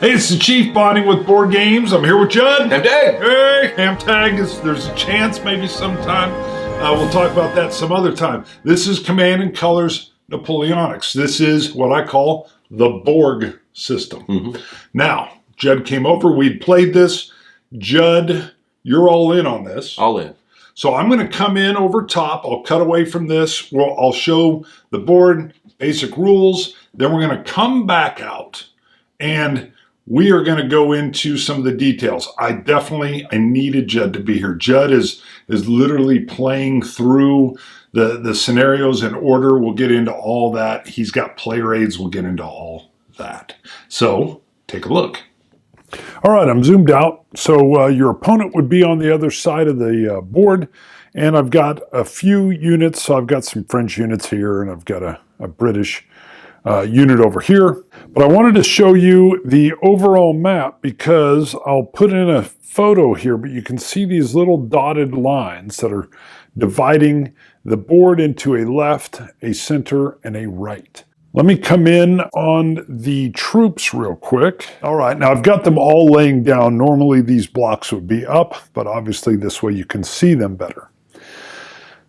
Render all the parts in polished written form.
Hey, it's the Chief bonding with board games. I'm here with Judd. Ham Tag. Hey, Ham Tag. There's a chance maybe sometime. We'll talk about that some other time. This is Command and Colors Napoleonics. This is what I call the Borg system. Now, Judd came over. We'd played this. Judd, you're all in on this. All in. So I'm going to come in over top. I'll cut away from this. I'll show the board, basic rules. Then we're going to come back out and we are going to go into some of the details. I needed Judd to be here. Judd is literally playing through the scenarios in order. We'll get into all that. He's got player aids. We'll get into all that. So take a look. All right, I'm zoomed out. So your opponent would be on the other side of the board. And I've got a few units. So I've got some French units here, and I've got a British unit over here. But I wanted to show you the overall map because I'll put in a photo here, but you can see these little dotted lines that are dividing the board into a left, a center, and a right. Let me come in on the troops real quick. All right, now I've got them all laying down. Normally these blocks would be up, but obviously this way you can see them better.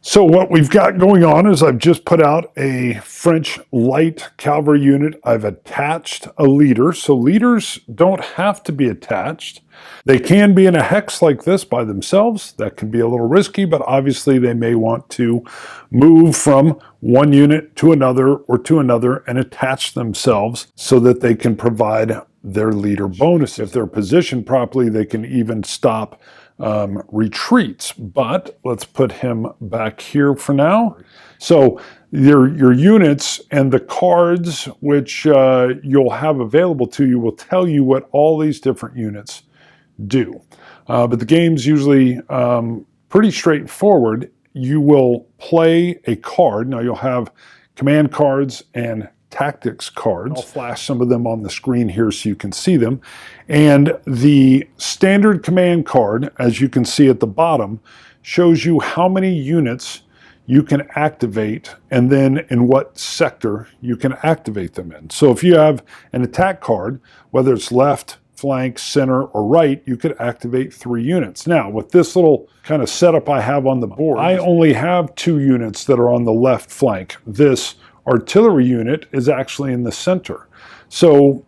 So what we've got going on is I've just put out a French light cavalry unit. I've attached a leader. So leaders don't have to be attached. They can be in a hex like this by themselves. That can be a little risky, but obviously they may want to move from one unit to another or to another and attach themselves so that they can provide their leader bonus. If they're positioned properly, they can even stop retreats, but let's put him back here for now. So your units and the cards which you'll have available to you will tell you what all these different units do. But the game's usually pretty straightforward. You will play a card. Now you'll have command cards and tactics cards. I'll flash some of them on the screen here so you can see them. And the standard command card, as you can see at the bottom, shows you how many units you can activate and then in what sector you can activate them in. So if you have an attack card, whether it's left, flank, center, or right, you could activate 3 units. Now, with this little kind of setup I have on the board, I only have 2 units that are on the left flank. This artillery unit is actually in the center. So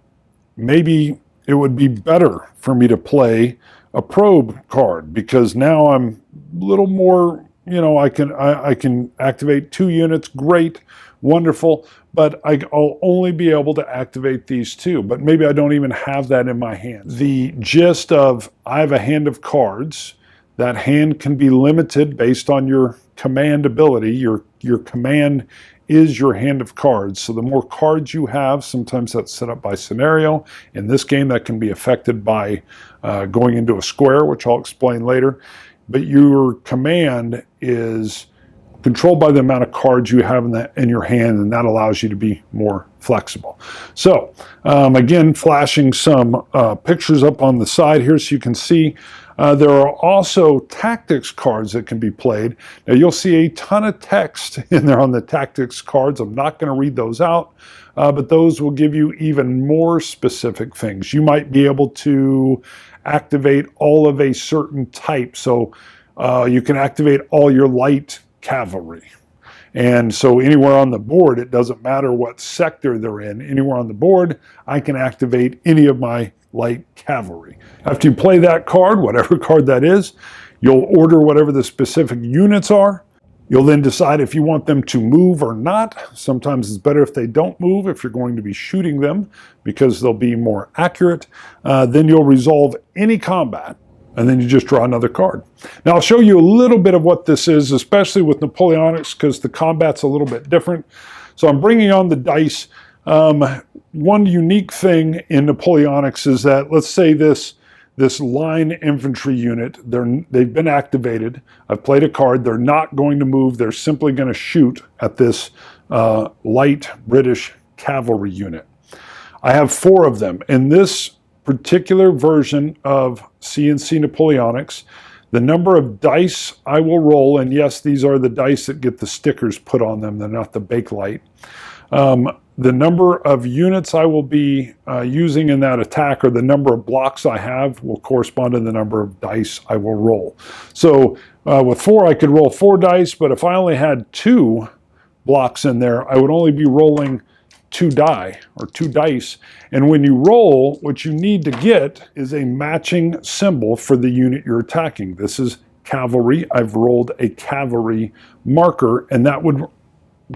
maybe it would be better for me to play a probe card because now I'm a little more, I can activate 2 units, great, wonderful, but I'll only be able to activate these 2, but maybe I don't even have that in my hand. The gist of I have a hand of cards. That hand can be limited based on your command ability. Your command is your hand of cards. So the more cards you have, sometimes that's set up by scenario. In this game, that can be affected by going into a square, which I'll explain later. But your command is controlled by the amount of cards you have in your hand, and that allows you to be more flexible. So again, flashing some pictures up on the side here so you can see. There are also tactics cards that can be played. Now you'll see a ton of text in there on the tactics cards. I'm not going to read those out, but those will give you even more specific things. You might be able to activate all of a certain type. So you can activate all your light cavalry. And so anywhere on the board, it doesn't matter what sector they're in. Anywhere on the board, I can activate any of my light cavalry. After you play that card, whatever card that is, you'll order whatever the specific units are. You'll then decide if you want them to move or not. Sometimes it's better if they don't move, if you're going to be shooting them, because they'll be more accurate. Then you'll resolve any combat, and then you just draw another card. Now I'll show you a little bit of what this is, especially with Napoleonics, because the combat's a little bit different. So I'm bringing on the dice. One unique thing in Napoleonics is that, let's say this line infantry unit, they've been activated. I've played a card. They're not going to move. They're simply going to shoot at this light British cavalry unit. I have 4 of them. In this particular version of CNC Napoleonics, the number of dice I will roll, and yes, these are the dice that get the stickers put on them. They're not the Bakelite. the number of units I will be using in that attack, or the number of blocks I have, will correspond to the number of dice I will roll. So with 4, I could roll 4 dice, but if I only had 2 blocks in there, I would only be rolling 2 die, or 2 dice. And when you roll, what you need to get is a matching symbol for the unit you're attacking. This is cavalry. I've rolled a cavalry marker, and that would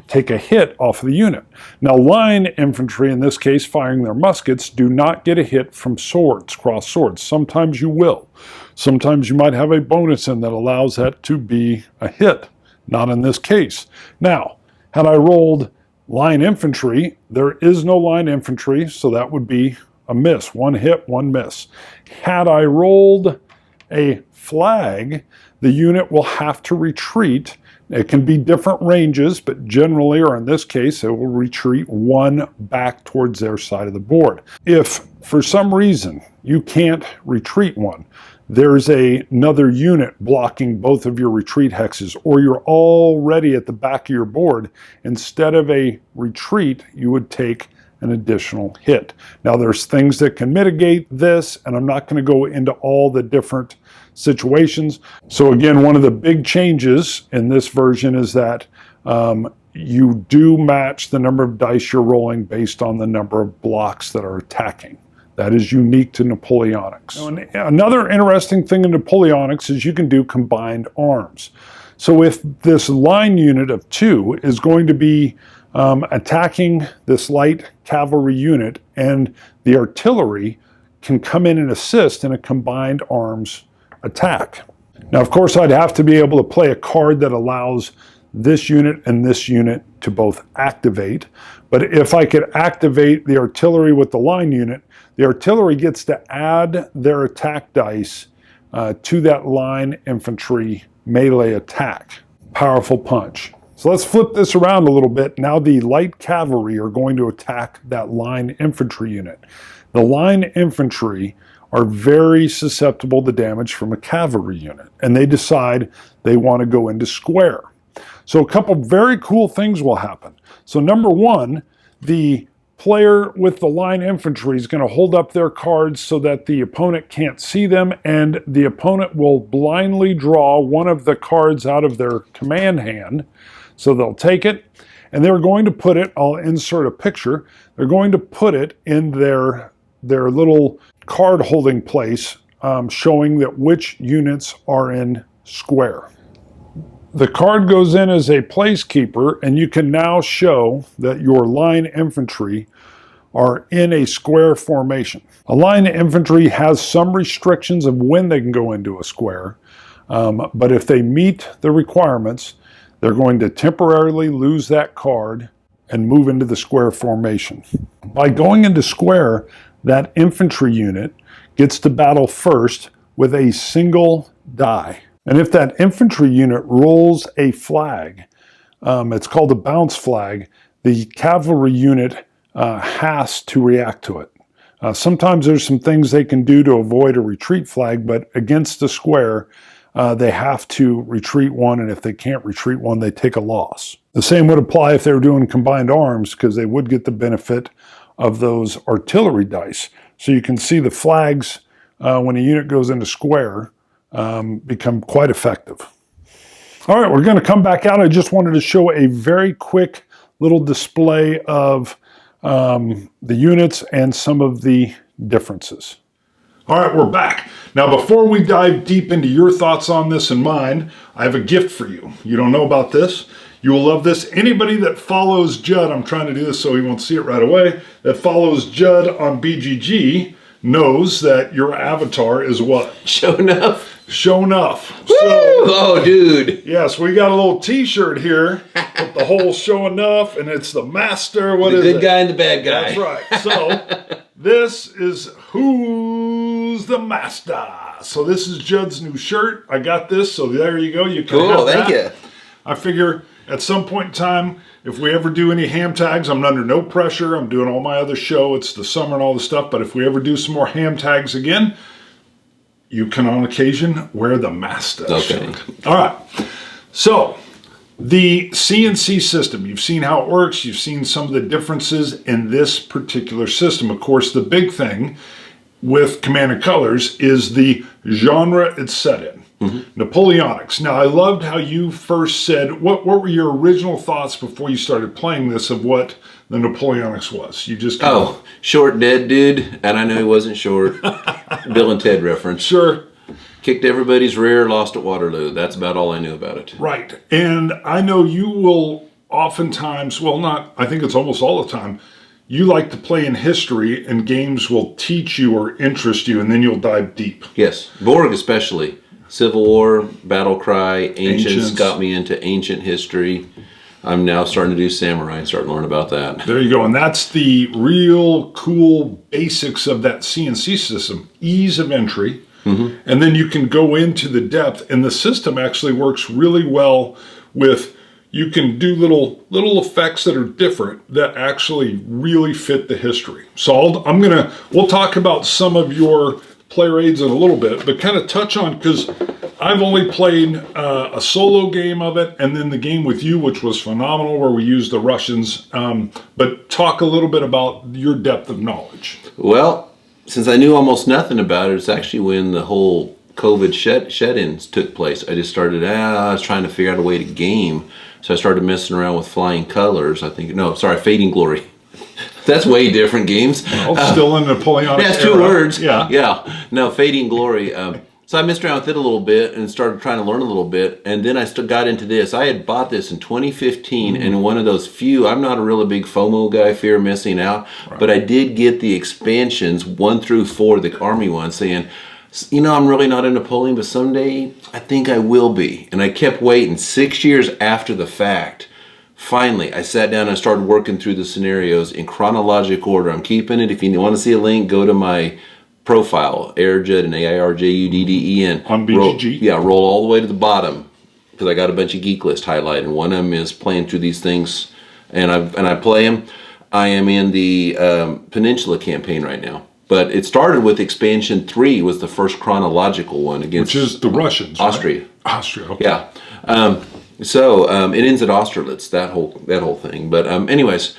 take a hit off of the unit. Now, line infantry, in this case, firing their muskets, do not get a hit from swords, cross swords. Sometimes you will. Sometimes you might have a bonus in that allows that to be a hit. Not in this case. Now, had I rolled line infantry, there is no line infantry, so that would be a miss. 1 hit, 1 miss. Had I rolled a flag, the unit will have to retreat. It can be different ranges, but generally, or in this case, it will retreat 1 back towards their side of the board. If for some reason you can't retreat 1, there's another unit blocking both of your retreat hexes, or you're already at the back of your board, instead of a retreat, you would take an additional hit. Now, there's things that can mitigate this, and I'm not going to go into all the different situations. So again, one of the big changes in this version is that you do match the number of dice you're rolling based on the number of blocks that are attacking. That is unique to Napoleonics. Now, another interesting thing in Napoleonics is you can do combined arms. So if this line unit of 2 is going to be attacking this light cavalry unit, and the artillery can come in and assist in a combined arms attack. Now, of course, I'd have to be able to play a card that allows this unit and this unit to both activate. But if I could activate the artillery with the line unit, the artillery gets to add their attack dice to that line infantry melee attack. Powerful punch. So let's flip this around a little bit. Now the light cavalry are going to attack that line infantry unit. The line infantry are very susceptible to damage from a cavalry unit, and they decide they want to go into square. So a couple very cool things will happen. So number 1, the player with the line infantry is going to hold up their cards so that the opponent can't see them, and the opponent will blindly draw one of the cards out of their command hand. So they'll take it, and they're going to put it, I'll insert a picture, they're going to put it in their little card holding place, showing that which units are in square. The card goes in as a placekeeper, and you can now show that your line infantry are in a square formation. A line infantry has some restrictions of when they can go into a square, but if they meet the requirements, they're going to temporarily lose that card and move into the square formation. By going into square, that infantry unit gets to battle first with a single die. And if that infantry unit rolls a flag, it's called a bounce flag, the cavalry unit has to react to it. Sometimes there's some things they can do to avoid a retreat flag, but against the square, they have to retreat 1, and if they can't retreat 1, they take a loss. The same would apply if they were doing combined arms, because they would get the benefit of those artillery dice. So you can see the flags, when a unit goes into square, become quite effective. All right, we're going to come back out. I just wanted to show a very quick little display of the units and some of the differences. All right, we're back. Now, before we dive deep into your thoughts on this and mine, I have a gift for you. You don't know about this? You will love this. Anybody that follows Judd, I'm trying to do this so he won't see it right away, that follows Judd on BGG knows that your avatar is what? Show enough. Show enough. Woo! Oh, dude. Yes, we got a little t-shirt here with the whole show enough, and it's the master. What is it? The good guy and the bad guy. That's right. So this is Who's the Master. So this is Judd's new shirt. I got this, so there you go. You can cool, have that. thank you. I figure at some point in time, if we ever do any ham tags, I'm under no pressure. I'm doing all my other show. It's the summer and all the stuff. But if we ever do some more ham tags again, you can on occasion wear the Master shirt. All right. So The CNC system, you've seen how it works, you've seen some of the differences in this particular system. Of course, the big thing with Command and Colors is the genre it's set in. Napoleonics. Now, I loved how you first said, what were your original thoughts before you started playing this of what the Napoleonics was? You just short dead dude, and I know he wasn't short. Bill and Ted reference. Sure. Kicked everybody's rear, lost at Waterloo. That's about all I knew about it. Right. And I know you will oftentimes, well, not, I think it's almost all the time, you like to play in history and games will teach you or interest you and then you'll dive deep. Yes. Borg especially. Civil War, Battle Cry, Ancients got me into ancient history. I'm now starting to do samurai and start to learn about that. There you go. And that's the real cool basics of that CNC system. Ease of entry. And then you can go into the depth. And the system actually works really well with, you can do little effects that are different that actually really fit the history. So we'll talk about some of your player aids in a little bit, but kind of touch on, because I've only played a solo game of it and then the game with you, which was phenomenal, where we used the Russians. But talk a little bit about your depth of knowledge. Well, since I knew almost nothing about it, it's actually when the whole COVID shed-ins took place. I just started, I was trying to figure out a way to game. So I started messing around with Flying Colors. Fading Glory. That's way different games. Well, still in Napoleonic That's era. 2 words. Yeah. No, Fading Glory. So I messed around with it a little bit and started trying to learn a little bit. And then I got into this. I had bought this in 2015 and one of those few, I'm not a really big FOMO guy, fear of missing out, but I did get the expansions 1 through 4, the Army one, saying, I'm really not a Napoleon, but someday I think I will be. And I kept waiting 6 years after the fact. Finally, I sat down and I started working through the scenarios in chronological order. I'm keeping it. If you want to see a link, go to my profile, Airjud and AIRJUDDEN. On BGG? Roll all the way to the bottom, because I got a bunch of geek list highlighted, and one of them is playing through these things, and I play them. I am in the Peninsula campaign right now. But it started with expansion 3 was the first chronological one against... Which is the Russians, Austria. Right? Austria, okay. Yeah. It ends at Austerlitz, that whole thing. But anyways,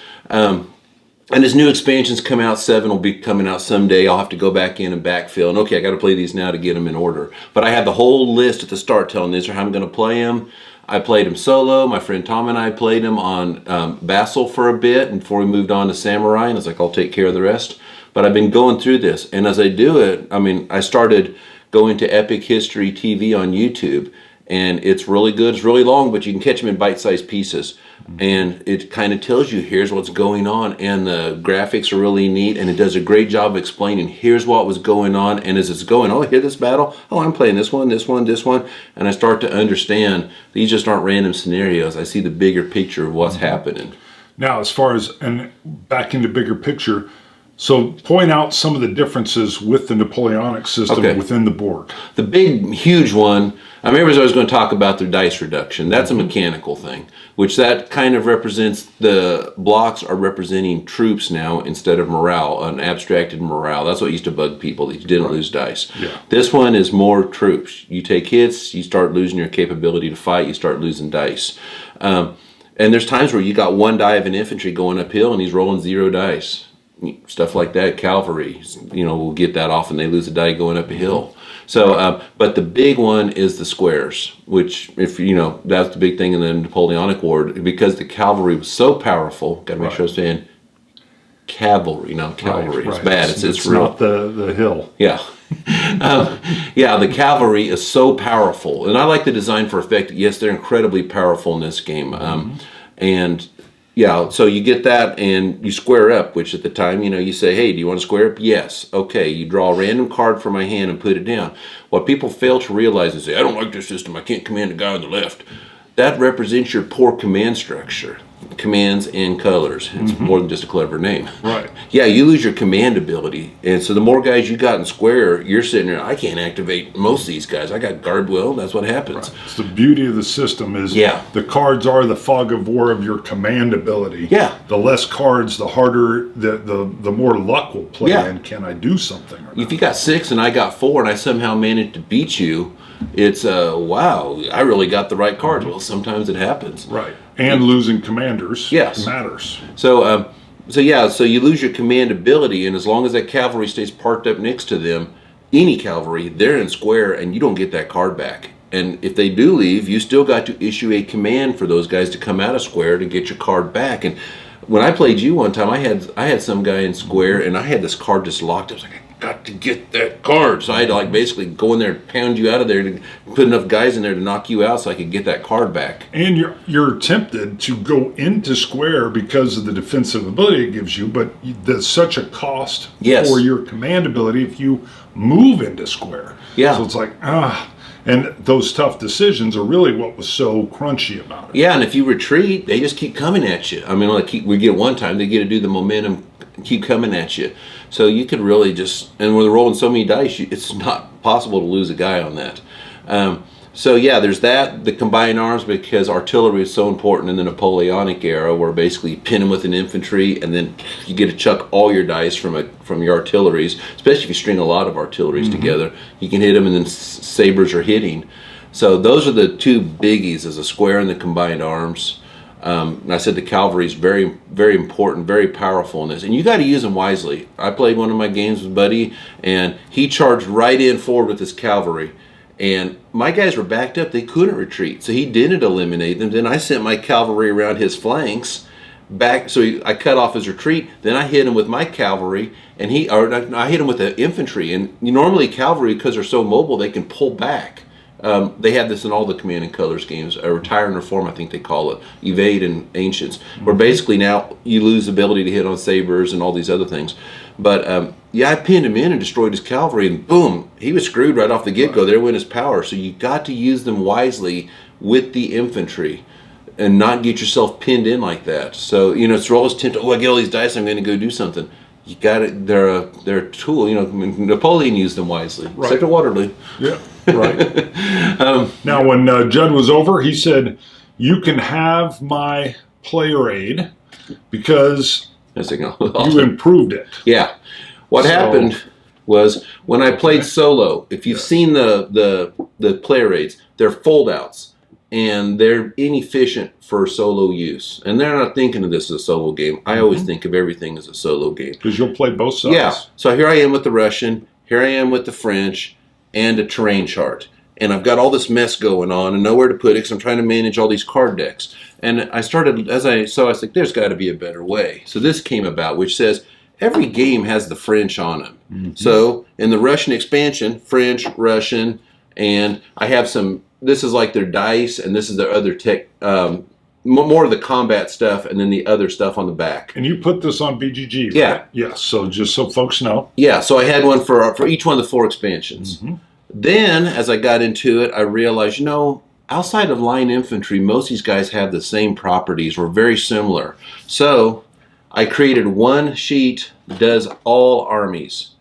and as new expansions come out, 7 will be coming out someday. I'll have to go back in and backfill. And okay, I got to play these now to get them in order. But I had the whole list at the start telling these are how I'm going to play them. I played them solo. My friend Tom and I played them on Vassal for a bit and before we moved on to Samurai. And I was like, I'll take care of the rest. But I've been going through this. And as I do it, I started going to Epic History TV on YouTube. And it's really good. It's really long, but you can catch them in bite-sized pieces. And it kind of tells you, here's what's going on. And the graphics are really neat. And it does a great job of explaining, here's what was going on. And as it's going, oh, hear this battle? Oh, I'm playing this one, this one, this one. And I start to understand these just aren't random scenarios. I see the bigger picture of what's happening. Now, as far as, and back into bigger picture, so point out some of the differences with the Napoleonic system within the Borg. The big, huge one, I remember I was going to talk about their dice reduction. That's a mechanical thing, which that kind of represents, the blocks are representing troops now instead of morale, an abstracted morale. That's what used to bug people, that you didn't lose dice. Yeah. This one is more troops. You take hits, you start losing your capability to fight, you start losing dice. And there's times where you got 1 die of an infantry going uphill and he's rolling 0 dice. Stuff like that. Cavalry, will get that off and they lose a die going up a hill. So, but the big one is the squares, which, if that's the big thing in the Napoleonic War, because the cavalry was so powerful. Got to make sure I'm saying cavalry, not cavalry. It's bad. It's real. Not the hill. Yeah. The cavalry is so powerful, and I like the design for effect. Yes, they're incredibly powerful in this game, so you get that and you square up, which at the time, you say, hey, do you want to square up? Yes. Okay, you draw a random card from my hand and put it down. What people fail to realize is, I don't like this system, I can't command the guy on the left. That represents your poor command structure. commands and colors. It's more than just a clever name. Right. Yeah, you lose your command ability. And so the more guys you got in square, you're sitting there, I can't activate most of these guys. I got guard will, that's what happens. It's the beauty of the system is the cards are the fog of war of your command ability. Yeah. The less cards, the harder, the more luck will play in. Can I do something or not? If you got 6 and I got 4 and I somehow managed to beat you, it's wow, I really got the right cards. Well, sometimes it happens. Right. And losing commanders matters. So you lose your command ability, and as long as that cavalry stays parked up next to them, any cavalry, they're in square, and you don't get that card back. And if they do leave, you still got to issue a command for those guys to come out of square to get your card back. And when I played you one time, I had some guy in square, and I had this card just locked. I was like, I got to get that card. So I had to basically go in there and pound you out of there to put enough guys in there to knock you out so I could get that card back. And you're tempted to go into square because of the defensive ability it gives you, but there's such a cost for your command ability if you move into square. Yeah. So it's like, and those tough decisions are really what was so crunchy about it. Yeah, and if you retreat, they just keep coming at you. I mean, we get one time, they get to do the momentum, keep coming at you. So you could really and when they're rolling so many dice, it's not possible to lose a guy on that. So yeah, there's that, the combined arms, because artillery is so important in the Napoleonic era, where basically you pin them with an infantry, and then you get to chuck all your dice from your artilleries, especially if you string a lot of artilleries together. You can hit them, and then sabers are hitting. So those are the two biggies, as a square and the combined arms. And I said the cavalry is very, very important, very powerful in this, and you got to use them wisely. I played one of my games with Buddy, and he charged right in forward with his cavalry, and my guys were backed up. They couldn't retreat, so he didn't eliminate them. Then I sent my cavalry around his flanks back, so I cut off his retreat. Then I hit him with my cavalry, and I hit him with the infantry. And normally cavalry, because they're so mobile, they can pull back. They have this in all the Command and Colors games. Retire and Reform, I think they call it. Evade and Ancients. Where basically now you lose the ability to hit on sabers and all these other things. But I pinned him in and destroyed his cavalry, and boom, he was screwed right off the get-go. There went his power. So you got to use them wisely with the infantry and not get yourself pinned in like that. So, it's always tempted, I get all these dice, I'm going to go do something. You got it. They're a tool. Napoleon used them wisely. Right. Except at Waterloo. Yeah. Right. Now, when Judd was over, he said, "You can have my player aid because you improved it." Yeah. What happened was when I played solo. If you've seen the player aids, they're foldouts. And they're inefficient for solo use. And they're not thinking of this as a solo game. I always think of everything as a solo game. Because you'll play both sides. Yeah. So here I am with the Russian, here I am with the French, and a terrain chart. And I've got all this mess going on and nowhere to put it because I'm trying to manage all these card decks. And I started, I was like, there's got to be a better way. So this came about, which says every game has the French on them. So in the Russian expansion, French, Russian, and I have some... This is like their dice, and this is their other tech, more of the combat stuff, and then the other stuff on the back. And you put this on BGG, right? Yeah. Yes, so just so folks know. Yeah, so I had one for each one of the 4 expansions. Then, as I got into it, I realized, outside of line infantry, most of these guys have the same properties, or very similar. So I created one sheet that does all armies.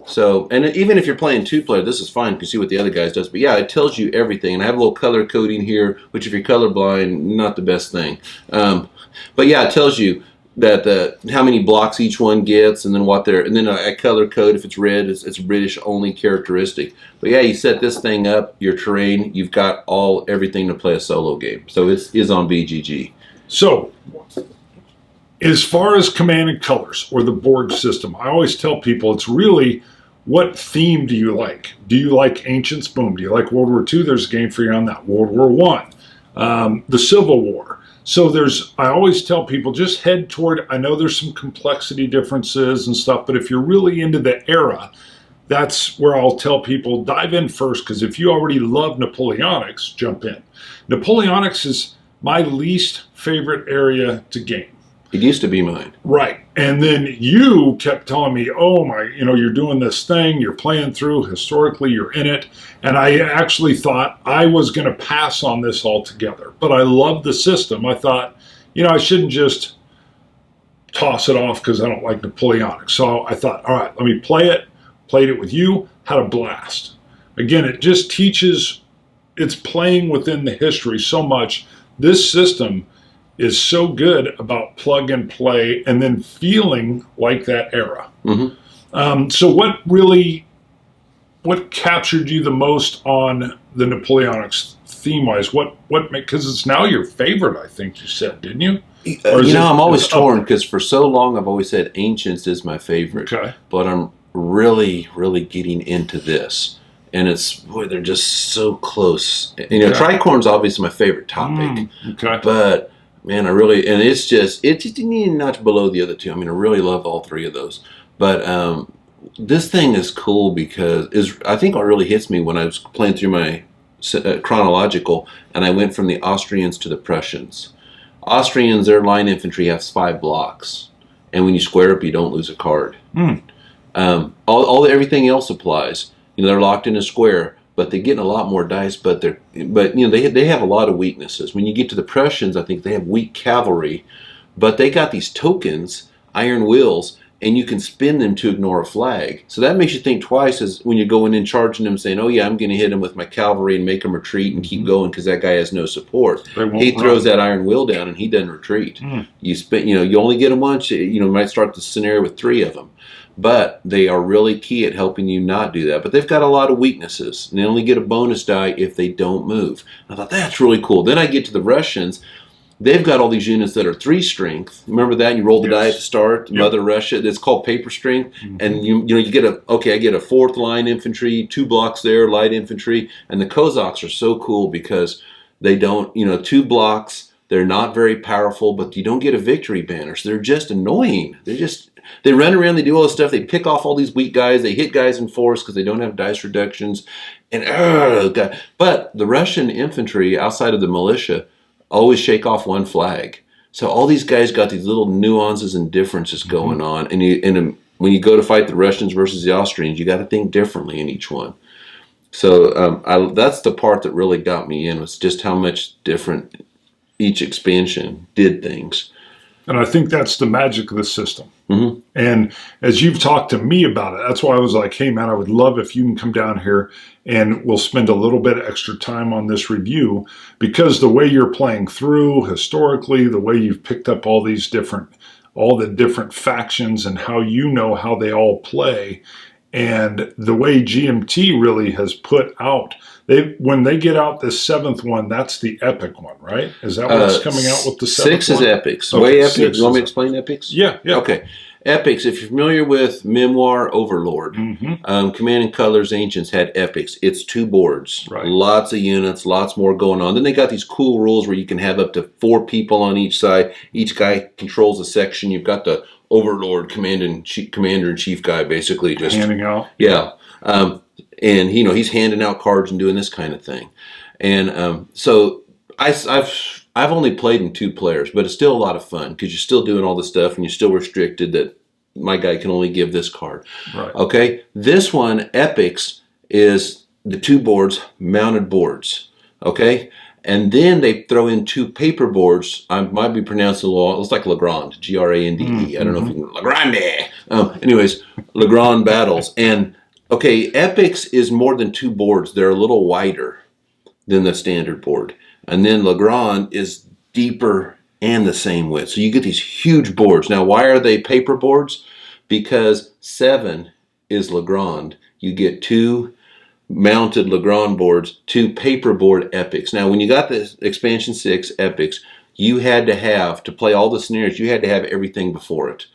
So, and even if you're playing 2-player, this is fine. You can see what the other guys does. But yeah, it tells you everything. And I have a little color coding here, which if you're colorblind, not the best thing. But yeah, it tells you that how many blocks each one gets, and then and then I color code. If it's red, it's British only characteristic. But yeah, you set this thing up, your terrain, you've got everything to play a solo game. So it is on BGG. So, as far as Command and Colors or the board system, I always tell people it's really, what theme do you like? Do you like Ancients? Boom. Do you like World War II? There's a game for you on that. World War I. The Civil War. So I always tell people, just head toward, I know there's some complexity differences and stuff, but if you're really into the era, that's where I'll tell people, dive in first, because if you already love Napoleonics, jump in. Napoleonics is my least favorite area to game. It used to be mine. Right. And then you kept telling me, you're doing this thing, you're playing through, historically you're in it. And I actually thought I was going to pass on this altogether. But I love the system. I thought, I shouldn't just toss it off because I don't like Napoleonic. So I thought, all right, let me play it. Played it with you, had a blast. Again, it just teaches, it's playing within the history so much. This system is so good about plug and play and then feeling like that era. So what captured you the most on the Napoleonics theme-wise? Because it's now your favorite, I think you said, didn't you? I'm always torn because for so long I've always said Ancients is my favorite. Okay. But I'm really, really getting into this. And they're just so close. Tricorn's obviously my favorite topic. Okay. But man, it's just not below the other two. I mean, I really love all three of those. But this thing is cool because I think what really hits me when I was playing through my chronological, and I went from the Austrians to the Prussians. Austrians, their line infantry has 5 blocks, and when you square up, you don't lose a card. Everything else applies. They're locked in a square, but they're getting a lot more dice. But they have a lot of weaknesses. When you get to the Prussians, I think they have weak cavalry, but they got these tokens, iron wheels, and you can spin them to ignore a flag. So that makes you think twice as when you're going in charging them, saying, "Oh yeah, I'm going to hit him with my cavalry and make him retreat and keep going because that guy has no support." He throws that iron wheel down and he doesn't retreat. You only get them once. You might start the scenario with 3 of them. But they are really key at helping you not do that. But they've got a lot of weaknesses. And they only get a bonus die if they don't move. I thought, that's really cool. Then I get to the Russians. They've got all these units that are 3 strength. Remember that? You roll the die at the start. Yep. Mother Russia. It's called paper strength. And you get I get a 4th line infantry, 2 blocks there, light infantry. And the Cossacks are so cool because they don't, 2 blocks. They're not very powerful, but you don't get a victory banner. So they're just annoying. They run around, they do all this stuff, they pick off all these weak guys, they hit guys in force because they don't have dice reductions. But the Russian infantry, outside of the militia, always shake off 1 flag. So all these guys got these little nuances and differences going on. And when you go to fight the Russians versus the Austrians, you got to think differently in each one. So that's the part that really got me in, was just how much different each expansion did things. And I think that's the magic of the system. And as you've talked to me about it, that's why I was like, hey, man, I would love if you can come down here and we'll spend a little bit extra time on this review, because the way you're playing through historically, the way you've picked up all the different factions and how how they all play, and the way GMT really has put out, when they get out this 7th one, that's the epic one, right? Is that what's coming out with the 7th 6 one? is epics. Okay, Way epic. You want me to explain epics? Yeah. Okay. Epics, if you're familiar with Memoir Overlord, Command and Colors Ancients had epics. It's 2 boards. Right. Lots of units, lots more going on. Then they got these cool rules where you can have up to 4 people on each side. Each guy controls a section. You've got the Overlord, commander-in-chief guy, basically just handing out. Yeah. And he's handing out cards and doing this kind of thing. And so I've only played in 2 players, but it's still a lot of fun because you're still doing all the stuff and you're still restricted that my guy can only give this card. Right. Okay. This one, epics, is the 2 boards, mounted boards. Okay. And then they throw in 2 paper boards. I might be pronouncing it a little, it's like Legrand, Grande. I don't know if you can, Legrande. Anyways, Legrand battles. And okay, epics is more than 2 boards. They're a little wider than the standard board. And then Legrand is deeper and the same width. So you get these huge boards. Now, why are they paper boards? Because 7 is Legrand. You get 2 mounted Legrand boards, 2 paperboard epics. Now, when you got the expansion 6 epics, you had to play all the scenarios, you had to have everything before it.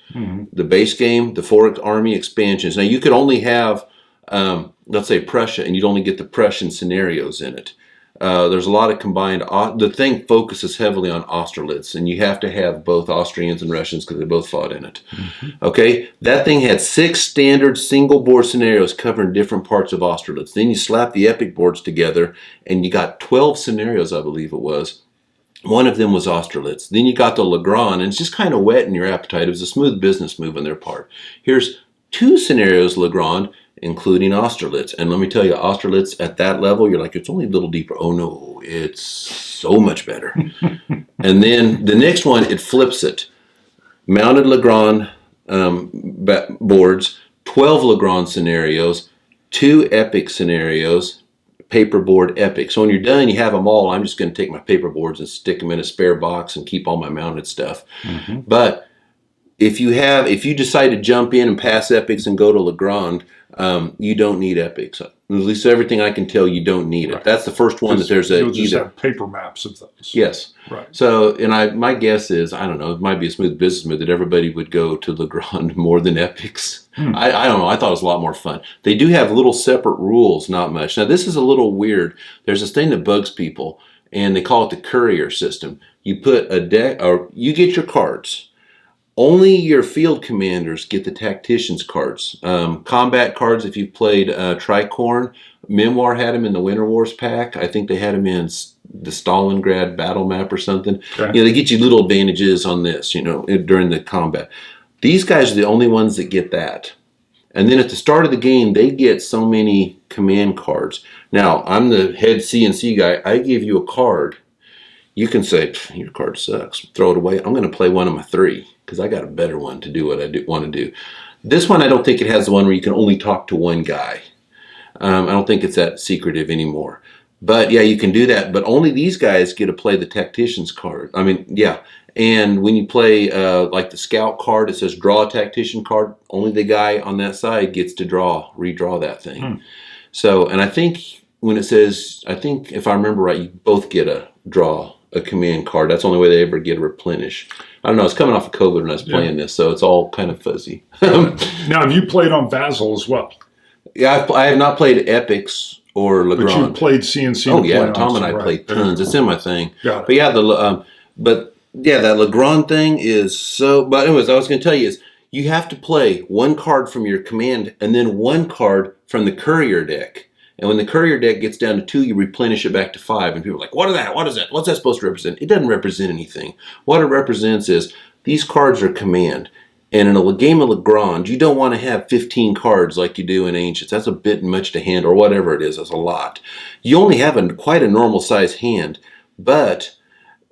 The base game, the 4 army expansions. Now, you could only have, let's say, Prussia, and you'd only get the Prussian scenarios in it. There's a lot of combined, the thing focuses heavily on Austerlitz, and you have to have both Austrians and Russians because they both fought in it. Okay, that thing had 6 standard single board scenarios covering different parts of Austerlitz. Then you slap the epic boards together, and you got 12 scenarios, I believe it was. One of them was Austerlitz. Then you got the Legrand, and it's just kind of whetting your appetite. It was a smooth business move on their part. Here's 2 scenarios Legrand, including Austerlitz. And let me tell you, Austerlitz at that level, you're like, it's only a little deeper. Oh no, it's so much better. And then the next one, it flips it. Mounted Legrand boards, 12 Legrand scenarios, 2 epic scenarios, paperboard epic. So when you're done, you have them all. I'm just going to take my paperboards and stick them in a spare box and keep all my mounted stuff. But if you decide to jump in and pass epics and go to Legrand, you don't need epics. At least everything I can tell, you don't need it. That's the first one that there's you'll just have paper maps of those. Yes. Right. So, and my guess is, I don't know, it might be a smooth business move that everybody would go to Legrand more than epics. I don't know. I thought it was a lot more fun. They do have little separate rules, not much. Now, this is a little weird. There's this thing that bugs people, and they call it the courier system. You put a deck, or you get your cards. Only your field commanders get the tactician's cards. Combat cards, if you've played Tricorn, Memoir had them in the Winter Wars pack. I think they had them in the Stalingrad battle map or something. Okay. They get you little advantages on this, during the combat. These guys are the only ones that get that. And then at the start of the game, they get so many command cards. Now, I'm the head CNC guy. I give you a card. You can say, your card sucks. Throw it away. I'm going to play one of my 3 because I got a better one to do what I want to do. This one, I don't think it has the one where you can only talk to one guy. I don't think it's that secretive anymore. But yeah, you can do that. But only these guys get to play the tactician's card. I mean, yeah. And when you play like the scout card, it says draw a tactician card. Only the guy on that side gets to redraw that thing. So, and I think when it says, I think if I remember right, you both get a draw a command card. That's the only way they ever get a replenish. I don't know. It's coming off of COVID when I was playing this, so it's all kind of fuzzy. Now, have you played on Vassal as well? Yeah, I have not played Epics or Legrand. But you've played CNC. Oh yeah, Tom and I played tons. It's in my thing. Got it. But yeah, that Legrand thing is so. But anyways, I was going to tell you is you have to play one card from your command and then one card from the courier deck. And when the courier deck gets down to 2, you replenish it back to 5. And people are like, what is that? What is that? What's that supposed to represent? It doesn't represent anything. What it represents is these cards are command. And in a game of Legrand, you don't want to have 15 cards like you do in Ancients. That's a bit much to handle, or whatever it is. That's a lot. You only have quite a normal size hand. But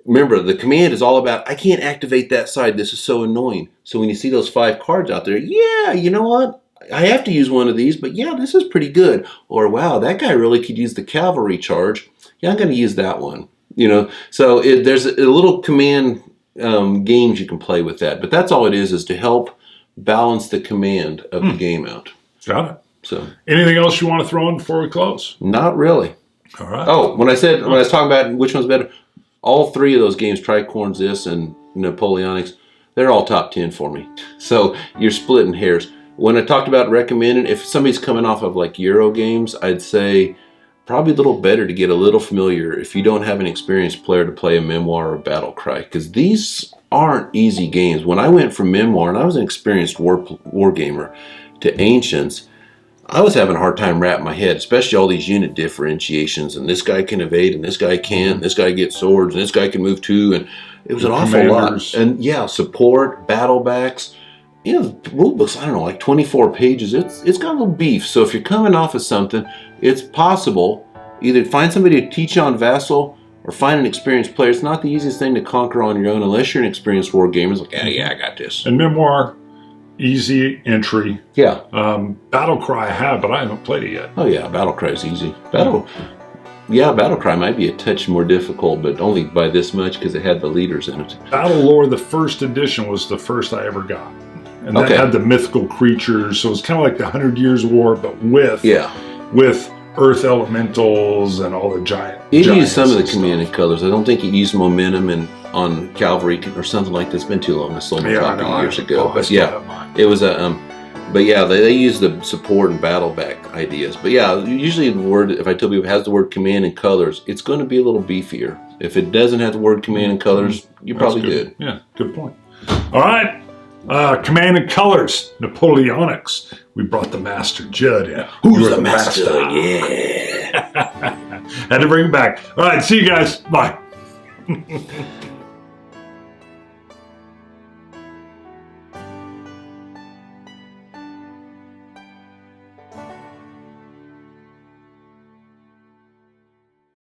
remember, the command is all about, I can't activate that side. This is so annoying. So when you see those 5 cards out there, yeah, you know what? I have to use one of these, but yeah, this is pretty good. Or, wow, that guy really could use the cavalry charge. Yeah, I'm going to use that one. So there's a little command games you can play with that. But that's all it is to help balance the command of the game out. Got it. So, anything else you want to throw in before we close? Not really. All right. Oh, when I was talking about which one's better, all 3 of those games, Tricorns, this, and Napoleonics, they're all top 10 for me. So you're splitting hairs. When I talked about recommending, if somebody's coming off of like Euro games, I'd say probably a little better to get a little familiar if you don't have an experienced player to play a Memoir or Battle Cry, because these aren't easy games. When I went from Memoir, and I was an experienced war gamer, to Ancients, I was having a hard time wrapping my head, especially all these unit differentiations, and this guy can evade, and this guy can't, and this guy gets swords, and this guy can move too, and it was an awful lot. And yeah, support, battle backs. The rule book's, I don't know, like 24 pages. It's got a little beef. So if you're coming off of something, it's possible. Either find somebody to teach you on Vassal or find an experienced player. It's not the easiest thing to conquer on your own unless you're an experienced war gamer. It's like, yeah, I got this. And Memoir, easy entry. Yeah. Battle Cry I have, but I haven't played it yet. Oh yeah, Battle Cry is easy. Battle Cry might be a touch more difficult, but only by this much because it had the leaders in it. Battle Lore, the first edition, was the first I ever got. And that had the mythical creatures, so it's kind of like the 100 Years' War, but with earth elementals and all the giant. It used some of the commanding colors. I don't think it used momentum on cavalry or something like that. It's been too long. I sold my copy years ago. But yeah, it was a. But yeah, they use the support and battle back ideas. But yeah, usually the word, if I tell people it has the word command and colors, it's going to be a little beefier. If it doesn't have the word command and colors, you're probably good. Yeah, good point. All right. Command and colors, Napoleonics. We brought the master, Judd, in. Who's the master? Yeah. Had to bring it back. All right, see you guys. Bye.